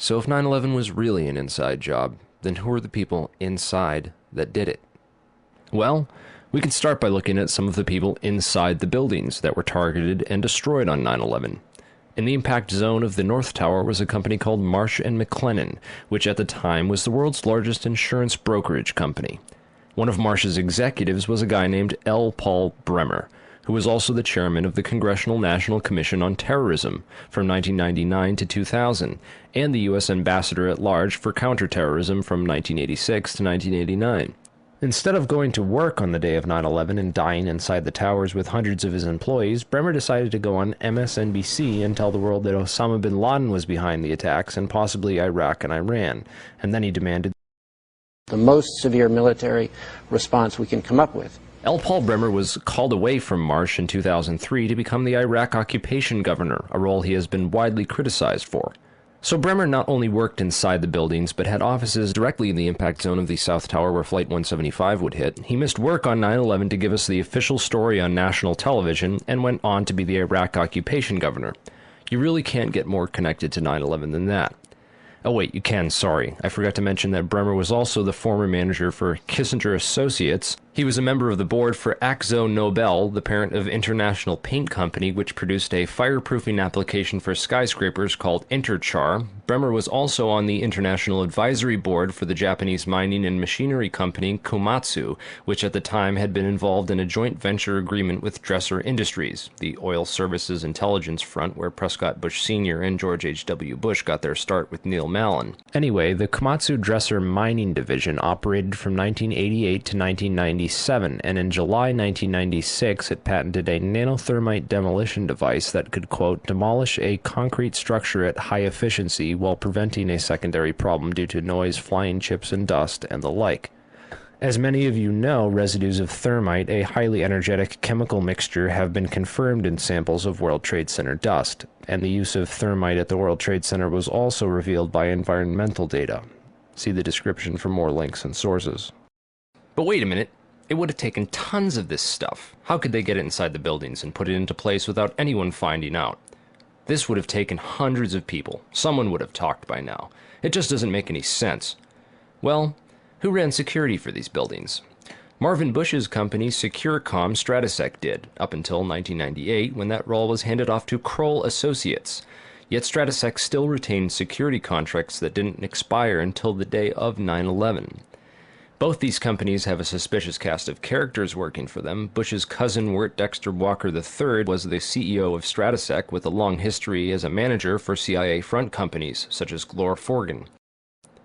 So if 9/11 was really an inside job, then who are the people inside that did it? Well, we can start by looking at some of the people inside the buildings that were targeted and destroyed on 9/11. In the impact zone of the North Tower was a company called Marsh & McLennan, which at the time was the world's largest insurance brokerage company. One of Marsh's executives was a guy named L. Paul Bremer, who was also the chairman of the Congressional National Commission on Terrorism from 1999 to 2000, and the U.S. Ambassador at Large for Counterterrorism from 1986 to 1989. Instead of going to work on the day of 9/11 and dying inside the towers with hundreds of his employees, Bremer decided to go on MSNBC and tell the world that Osama bin Laden was behind the attacks and possibly Iraq and Iran, and then he demanded the most severe military response we can come up with. L. Paul Bremer was called away from Marsh in 2003 to become the Iraq occupation governor, a role he has been widely criticized for. So Bremer not only worked inside the buildings, but had offices directly in the impact zone of the South Tower where Flight 175 would hit. He missed work on 9/11 to give us the official story on national television, and went on to be the Iraq occupation governor. You really can't get more connected to 9/11 than that. Oh wait, you can, sorry. I forgot to mention that Bremer was also the former manager for Kissinger Associates. He was a member of the board for Akzo Nobel, the parent of International Paint Company, which produced a fireproofing application for skyscrapers called Interchar. Bremer was also on the International Advisory Board for the Japanese mining and machinery company Komatsu, which at the time had been involved in a joint venture agreement with Dresser Industries, the oil services intelligence front where Prescott Bush Sr. and George H.W. Bush got their start with Neil Mallon. Anyway, the Komatsu Dresser mining division operated from 1988 to 1997, and in July 1996 it patented a nanothermite demolition device that could, quote, demolish a concrete structure at high efficiency while preventing a secondary problem due to noise, flying chips and dust, and the like. As many of you know, residues of thermite, a highly energetic chemical mixture, have been confirmed in samples of World Trade Center dust, and the use of thermite at the World Trade Center was also revealed by environmental data. See the description for more links and sources. But wait a minute. It would have taken tons of this stuff. How could they get it inside the buildings and put it into place without anyone finding out? This would have taken hundreds of people. Someone would have talked by now. It just doesn't make any sense. Well, who ran security for these buildings? Marvin Bush's company Securacom Stratesec did, up until 1998, when that role was handed off to Kroll Associates. Yet Stratesec still retained security contracts that didn't expire until the day of 9/11. Both these companies have a suspicious cast of characters working for them. Bush's cousin, Wirt Dexter Walker III, was the CEO of Stratesec with a long history as a manager for CIA front companies, such as Glor Forgan.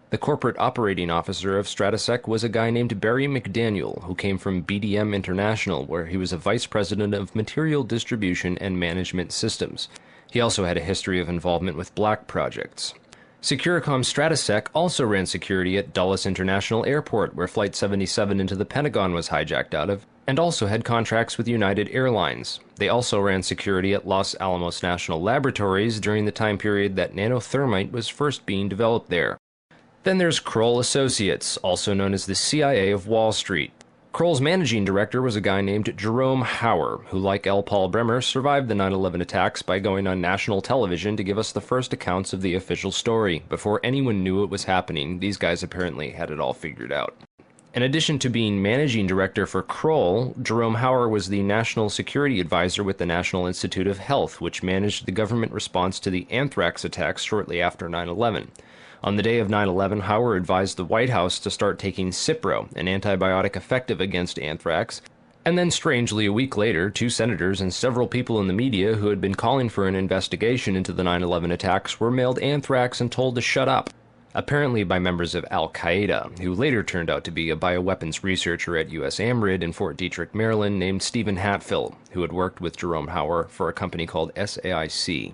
The corporate operating officer of Stratesec was a guy named Barry McDaniel, who came from BDM International, where he was a vice president of material distribution and management systems. He also had a history of involvement with black projects. Securacom Stratesec also ran security at Dulles International Airport, where Flight 77 into the Pentagon was hijacked out of, and also had contracts with United Airlines. They also ran security at Los Alamos National Laboratories during the time period that nanothermite was first being developed there. Then there's Kroll Associates, also known as the CIA of Wall Street. Kroll's managing director was a guy named Jerome Hauer, who, like L. Paul Bremer, survived the 9/11 attacks by going on national television to give us the first accounts of the official story. Before anyone knew it was happening, these guys apparently had it all figured out. In addition to being managing director for Kroll, Jerome Hauer was the national security advisor with the National Institute of Health, which managed the government response to the anthrax attacks shortly after 9/11. On the day of 9/11, Hauer advised the White House to start taking Cipro, an antibiotic effective against anthrax, and then strangely a week later, 2 senators and several people in the media who had been calling for an investigation into the 9/11 attacks were mailed anthrax and told to shut up, apparently by members of Al-Qaeda, who later turned out to be a bioweapons researcher at US AMRID in Fort Detrick, Maryland, named Stephen Hatfield, who had worked with Jerome Hauer for a company called SAIC.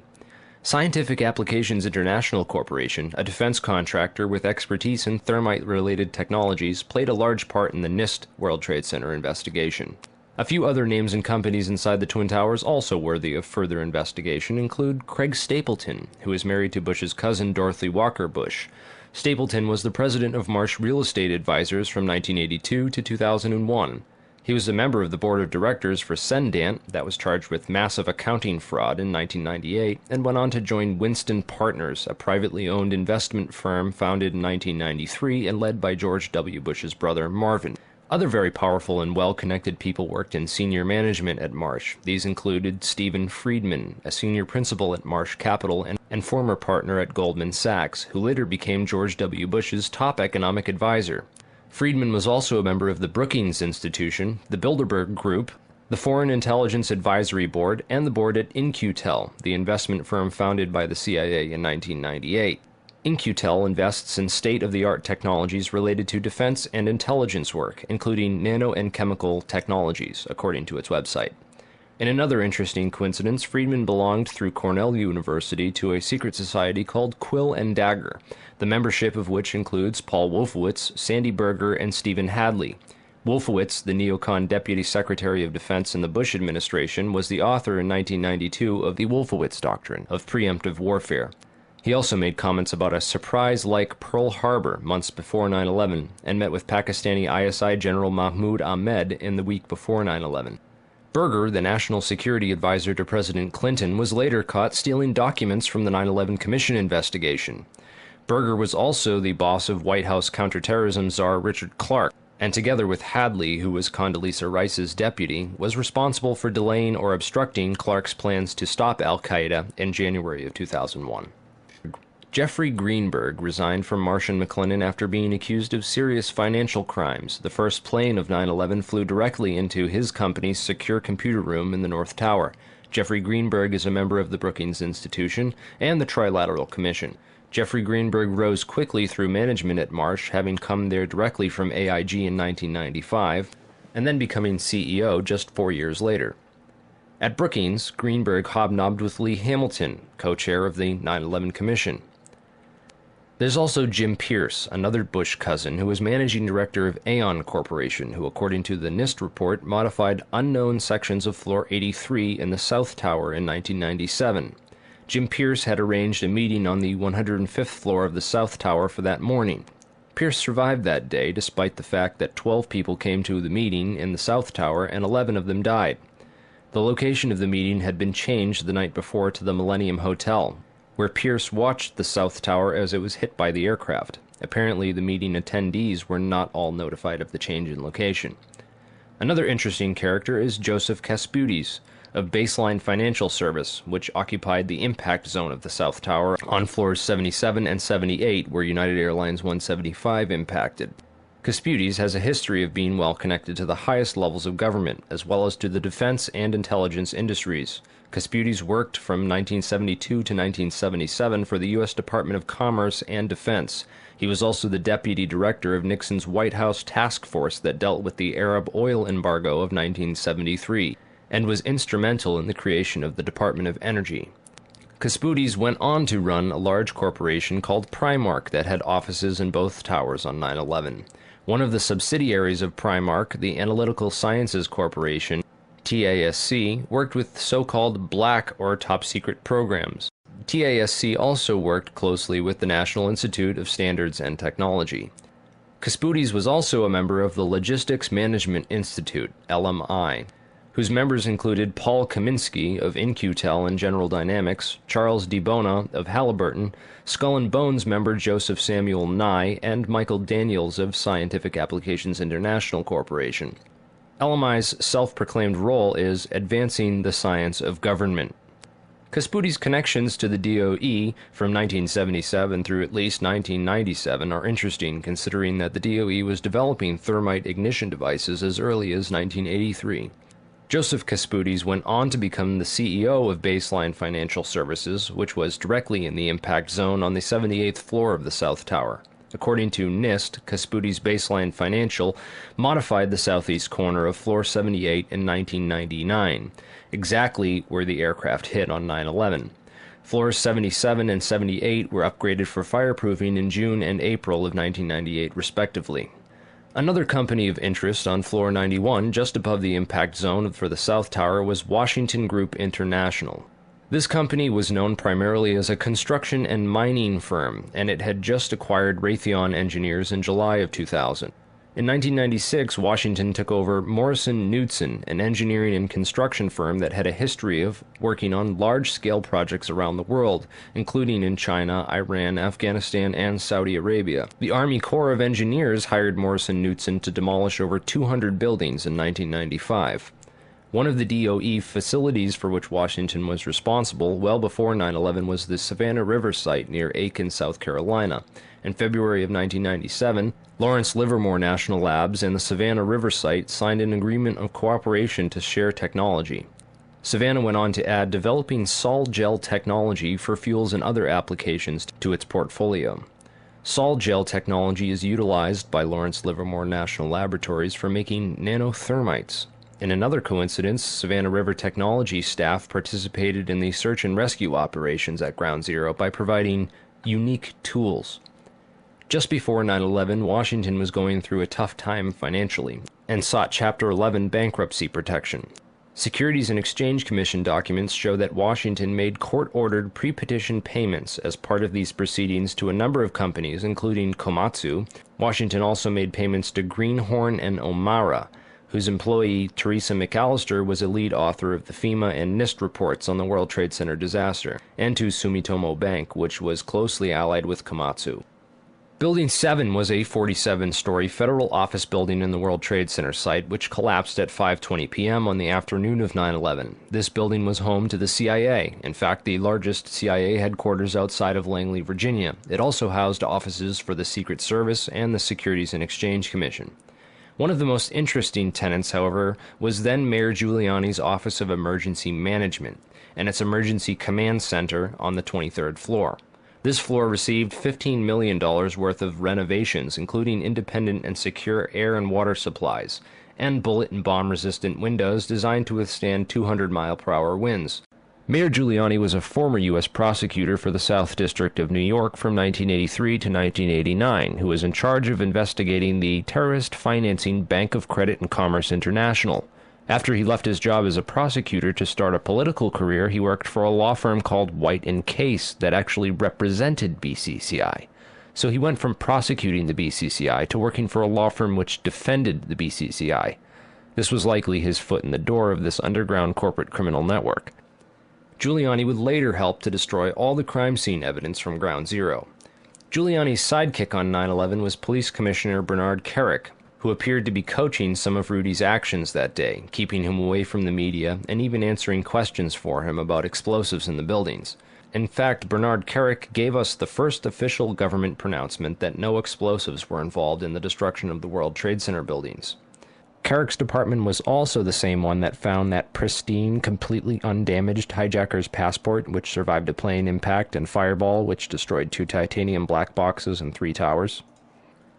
Scientific Applications International Corporation, a defense contractor with expertise in thermite-related technologies, played a large part in the NIST World Trade Center investigation. A few other names and companies inside the Twin Towers also worthy of further investigation include Craig Stapleton, who is married to Bush's cousin Dorothy Walker Bush. Stapleton was the president of Marsh Real Estate Advisors from 1982 to 2001. He was a member of the board of directors for Cendant, that was charged with massive accounting fraud in 1998, and went on to join Winston Partners, a privately owned investment firm founded in 1993 and led by George W. Bush's brother Marvin. Other very powerful and well-connected people worked in senior management at Marsh. These included Stephen Friedman, a senior principal at Marsh Capital and former partner at Goldman Sachs, who later became George W. Bush's top economic advisor. Friedman was also a member of the Brookings Institution, the Bilderberg Group, the Foreign Intelligence Advisory Board, and the board at In-Q-Tel, the investment firm founded by the CIA in 1998. In-Q-Tel invests in state-of-the-art technologies related to defense and intelligence work, including nano and chemical technologies, according to its website. In another interesting coincidence, Friedman belonged through Cornell University to a secret society called Quill and Dagger, the membership of which includes Paul Wolfowitz, Sandy Berger, and Stephen Hadley. Wolfowitz, the neocon Deputy Secretary of Defense in the Bush administration, was the author in 1992 of the Wolfowitz Doctrine of preemptive warfare. He also made comments about a surprise-like Pearl Harbor months before 9/11 and met with Pakistani ISI General Mahmoud Ahmed in the week before 9/11. Berger, the national security advisor to President Clinton, was later caught stealing documents from the 9/11 Commission investigation. Berger was also the boss of White House counterterrorism czar Richard Clarke, and together with Hadley, who was Condoleezza Rice's deputy, was responsible for delaying or obstructing Clarke's plans to stop al-Qaeda in January of 2001. Jeffrey Greenberg resigned from Marsh & McLennan after being accused of serious financial crimes. The first plane of 9/11 flew directly into his company's secure computer room in the North Tower. Jeffrey Greenberg is a member of the Brookings Institution and the Trilateral Commission. Jeffrey Greenberg rose quickly through management at Marsh, having come there directly from AIG in 1995, and then becoming CEO just 4 years later. At Brookings, Greenberg hobnobbed with Lee Hamilton, co-chair of the 9/11 Commission. There's also Jim Pierce, another Bush cousin, who was managing director of Aon Corporation, who, according to the NIST report, modified unknown sections of Floor 83 in the South Tower in 1997. Jim Pierce had arranged a meeting on the 105th floor of the South Tower for that morning. Pierce survived that day, despite the fact that 12 people came to the meeting in the South Tower and 11 of them died. The location of the meeting had been changed the night before to the Millennium Hotel, where Pierce watched the South Tower as it was hit by the aircraft. Apparently, the meeting attendees were not all notified of the change in location. Another interesting character is Joseph Kasputis, of Baseline Financial Service, which occupied the impact zone of the South Tower on floors 77 and 78, where United Airlines 175 impacted. Kasputis has a history of being well connected to the highest levels of government, as well as to the defense and intelligence industries. Kasputis worked from 1972 to 1977 for the U.S. Department of Commerce and Defense. He was also the deputy director of Nixon's White House task force that dealt with the Arab oil embargo of 1973, and was instrumental in the creation of the Department of Energy. Kasputis went on to run a large corporation called Primark that had offices in both towers on 9/11. One of the subsidiaries of Primark, the Analytical Sciences Corporation, TASC, worked with so-called black or top-secret programs. TASC also worked closely with the National Institute of Standards and Technology. Kasputis was also a member of the Logistics Management Institute, LMI, whose members included Paul Kaminsky of In-Q-Tel and General Dynamics, Charles DiBona of Halliburton, Skull and Bones member Joseph Samuel Nye, and Michael Daniels of Scientific Applications International Corporation. LMI's self-proclaimed role is advancing the science of government. Kasputis' connections to the DOE from 1977 through at least 1997 are interesting, considering that the DOE was developing thermite ignition devices as early as 1983. Joseph Kasputis went on to become the CEO of Baseline Financial Services, which was directly in the impact zone on the 78th floor of the South Tower. According to NIST, Kasputis' Baseline Financial modified the southeast corner of Floor 78 in 1999, exactly where the aircraft hit on 9/11. Floors 77 and 78 were upgraded for fireproofing in June and April of 1998, respectively. Another company of interest on Floor 91, just above the impact zone for the South Tower, was Washington Group International. This company was known primarily as a construction and mining firm, and it had just acquired Raytheon Engineers in July of 2000. In 1996, Washington took over Morrison Knudsen, an engineering and construction firm that had a history of working on large-scale projects around the world, including in China, Iran, Afghanistan, and Saudi Arabia. The Army Corps of Engineers hired Morrison Knudsen to demolish over 200 buildings in 1995. One of the DOE facilities for which Washington was responsible well before 9/11 was the Savannah River site near Aiken, South Carolina. In February of 1997, Lawrence Livermore National Labs and the Savannah River site signed an agreement of cooperation to share technology. Savannah went on to add developing sol gel technology for fuels and other applications to its portfolio. Sol gel technology is utilized by Lawrence Livermore National Laboratories for making nanothermites. In another coincidence, Savannah River Technology staff participated in the search and rescue operations at Ground Zero by providing unique tools. Just before 9/11, Washington was going through a tough time financially and sought Chapter 11 bankruptcy protection. Securities and Exchange Commission documents show that Washington made court-ordered pre-petition payments as part of these proceedings to a number of companies, including Komatsu. Washington also made payments to Greenhorn and Omara, whose employee, Teresa McAllister, was a lead author of the FEMA and NIST reports on the World Trade Center disaster, and to Sumitomo Bank, which was closely allied with Komatsu. Building 7 was a 47-story federal office building in the World Trade Center site, which collapsed at 5:20 p.m. on the afternoon of 9/11. This building was home to the CIA, in fact, the largest CIA headquarters outside of Langley, Virginia. It also housed offices for the Secret Service and the Securities and Exchange Commission. One of the most interesting tenants, however, was then Mayor Giuliani's Office of Emergency Management and its Emergency Command Center on the 23rd floor. This floor received $15 million worth of renovations, including independent and secure air and water supplies, and bullet and bomb-resistant windows designed to withstand 200-mile-per-hour winds. Mayor Giuliani was a former U.S. prosecutor for the South District of New York from 1983 to 1989, who was in charge of investigating the terrorist financing Bank of Credit and Commerce International. After he left his job as a prosecutor to start a political career, he worked for a law firm called White & Case that actually represented BCCI. So he went from prosecuting the BCCI to working for a law firm which defended the BCCI. This was likely his foot in the door of this underground corporate criminal network. Giuliani would later help to destroy all the crime scene evidence from Ground Zero. Giuliani's sidekick on 9/11 was Police Commissioner Bernard Kerik, who appeared to be coaching some of Rudy's actions that day, keeping him away from the media and even answering questions for him about explosives in the buildings. In fact, Bernard Kerik gave us the first official government pronouncement that no explosives were involved in the destruction of the World Trade Center buildings. Kerik's department was also the same one that found that pristine, completely undamaged hijacker's passport, which survived a plane impact and fireball, which destroyed 2 titanium black boxes and 3 towers.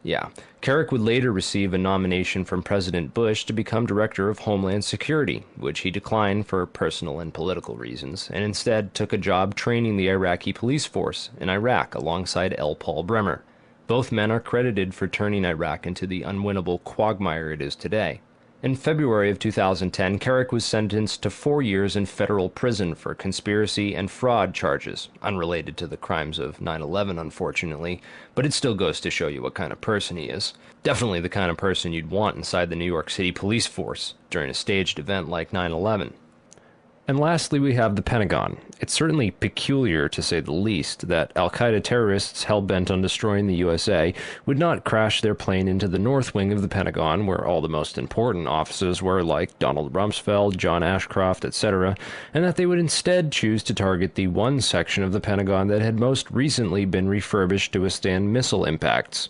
Yeah, Kerik would later receive a nomination from President Bush to become Director of Homeland Security, which he declined for personal and political reasons, and instead took a job training the Iraqi police force in Iraq alongside L. Paul Bremer. Both men are credited for turning Iraq into the unwinnable quagmire it is today. In February of 2010, Kerik was sentenced to 4 years in federal prison for conspiracy and fraud charges, unrelated to the crimes of 9/11, unfortunately, but it still goes to show you what kind of person he is. Definitely the kind of person you'd want inside the New York City police force during a staged event like 9/11. And lastly, we have the Pentagon. It's certainly peculiar, to say the least, that al-Qaeda terrorists hell-bent on destroying the USA would not crash their plane into the north wing of the Pentagon, where all the most important offices were, like Donald Rumsfeld, John Ashcroft, etc., and that they would instead choose to target the one section of the Pentagon that had most recently been refurbished to withstand missile impacts.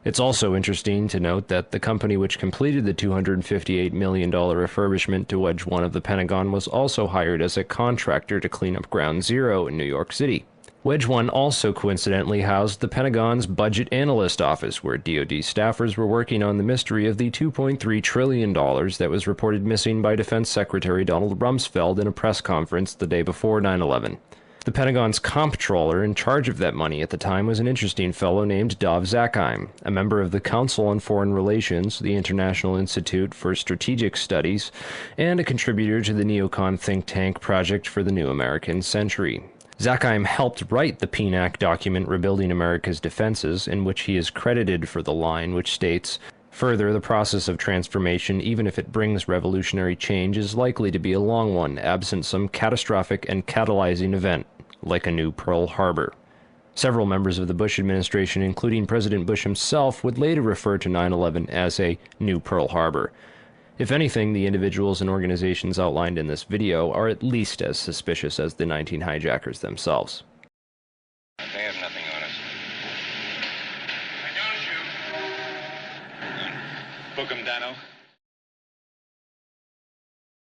It's also interesting to note that the company which completed the $258 million refurbishment to Wedge 1 of the Pentagon was also hired as a contractor to clean up Ground Zero in New York City. Wedge 1 also coincidentally housed the Pentagon's Budget Analyst Office, where DoD staffers were working on the mystery of the $2.3 trillion that was reported missing by Defense Secretary Donald Rumsfeld in a press conference the day before 9/11. The Pentagon's comptroller in charge of that money at the time was an interesting fellow named Dov Zakheim, a member of the Council on Foreign Relations, the International Institute for Strategic Studies, and a contributor to the neocon think tank Project for the New American Century. Zakheim helped write the PNAC document Rebuilding America's Defenses, in which he is credited for the line which states, Further, the process of transformation, even if it brings revolutionary change, is likely to be a long one, absent some catastrophic and catalyzing event, like a new Pearl Harbor. Several members of the Bush administration, including President Bush himself, would later refer to 9/11 as a new Pearl Harbor. If anything, the individuals and organizations outlined in this video are at least as suspicious as the 19 hijackers themselves. They have nothing on us. I don't shoot. Book 'em, Dano.